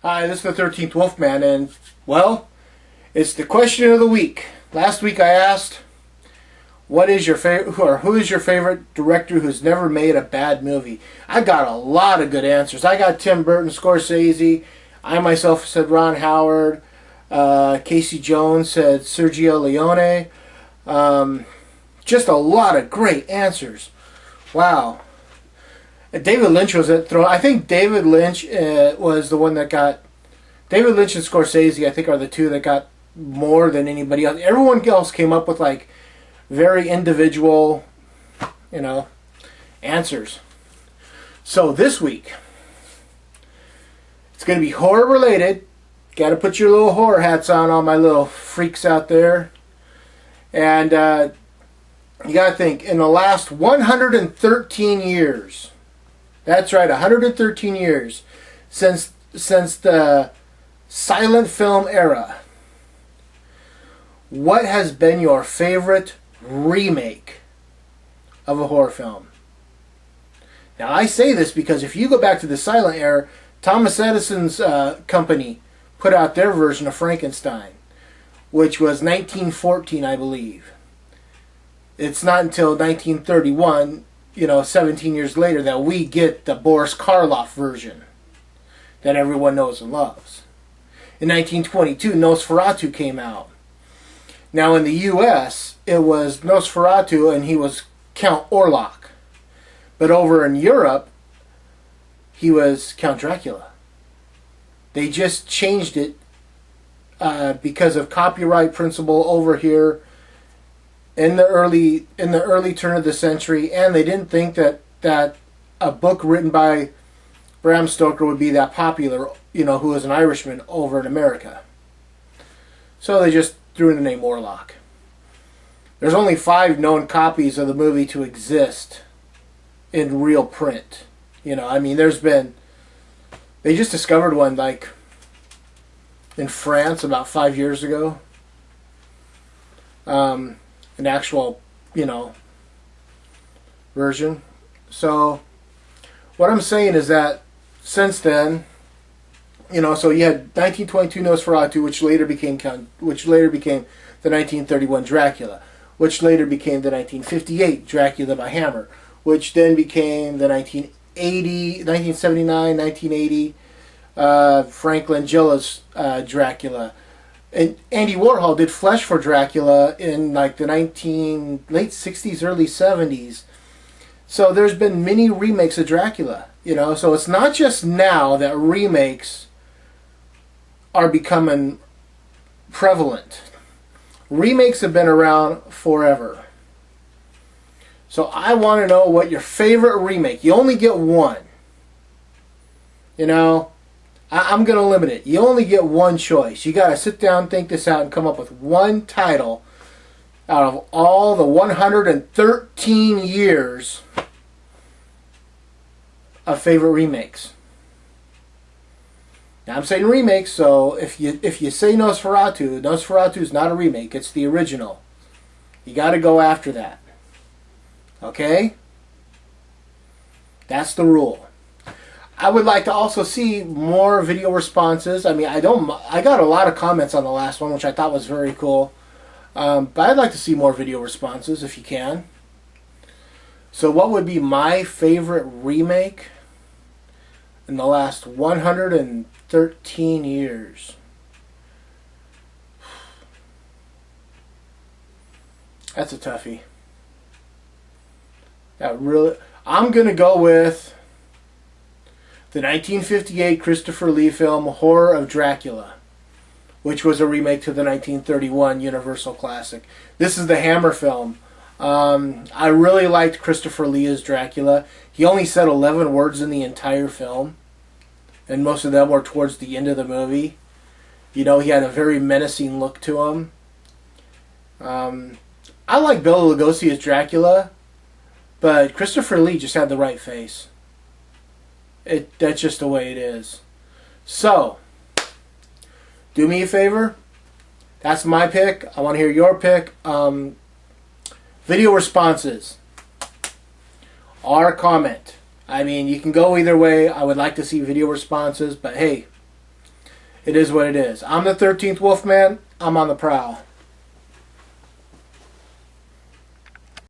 Hi, this is the 13th Wolfman, and, well, it's the question of the week. Last week I asked, what is your favorite, or who is your favorite director who's never made a bad movie? I got a lot of good answers. I got Tim Burton, Scorsese. I myself said Ron Howard. Casey Jones said Sergio Leone. Just a lot of great answers. Wow. David Lynch was at throw. I think David Lynch was the one that got. David Lynch and Scorsese, I think, are the two that got more than anybody else. Everyone else came up with like very individual, answers. So this week, it's going to be horror related. Got to put your little horror hats on, all my little freaks out there. And you got to think, in the last 113 years, that's right, 113 years, since the silent film era, what has been your favorite remake of a horror film? Now, I say this because if you go back to the silent era, Thomas Edison's company put out their version of Frankenstein, which was 1914, I believe. It's not until 1931, 17 years later, that we get the Boris Karloff version that everyone knows and loves. In 1922, Nosferatu came out. Now in the U.S., it was Nosferatu and he was Count Orlok. But over in Europe, he was Count Dracula. They just changed it because of copyright principle over here in the early turn of the century, and they didn't think that a book written by Bram Stoker would be that popular, who was an Irishman over in America. So they just threw in the name Orlok. There's only 5 known copies of the movie to exist in real print. There's been... They just discovered one, like, in France about 5 years ago. An actual, version. So, what I'm saying is that since then, so you had 1922 Nosferatu, which later became the 1931 Dracula, which later became the 1958 Dracula by Hammer, which then became the 1979, 1980 Frank Langella's Dracula. And Andy Warhol did Flesh for Dracula in like the late 60s, early 70s. So there's been many remakes of Dracula, So it's not just now that remakes are becoming prevalent. Remakes have been around forever. So I want to know what your favorite remake. You only get one. I'm going to limit it. You only get one choice. You got to sit down, think this out, and come up with one title out of all the 113 years of favorite remakes. Now I'm saying remakes, so if you say Nosferatu is not a remake. It's the original. You got to go after that. Okay? That's the rule. I would like to also see more video responses. I got a lot of comments on the last one, which I thought was very cool. But I'd like to see more video responses if you can. So what would be my favorite remake in the last 113 years? That's a toughie. I'm going to go with the 1958 Christopher Lee film Horror of Dracula, which was a remake to the 1931 Universal classic. This is the Hammer film. I really liked Christopher Lee as Dracula. He only said 11 words in the entire film, and most of them were towards the end of the movie. He had a very menacing look to him. I like Bela Lugosi as Dracula, but Christopher Lee just had the right face. That's just the way it is. So, do me a favor. That's my pick. I want to hear your pick. Video responses. Or comment. You can go either way. I would like to see video responses, but hey, it is what it is. I'm the 13th Wolfman. I'm on the prowl.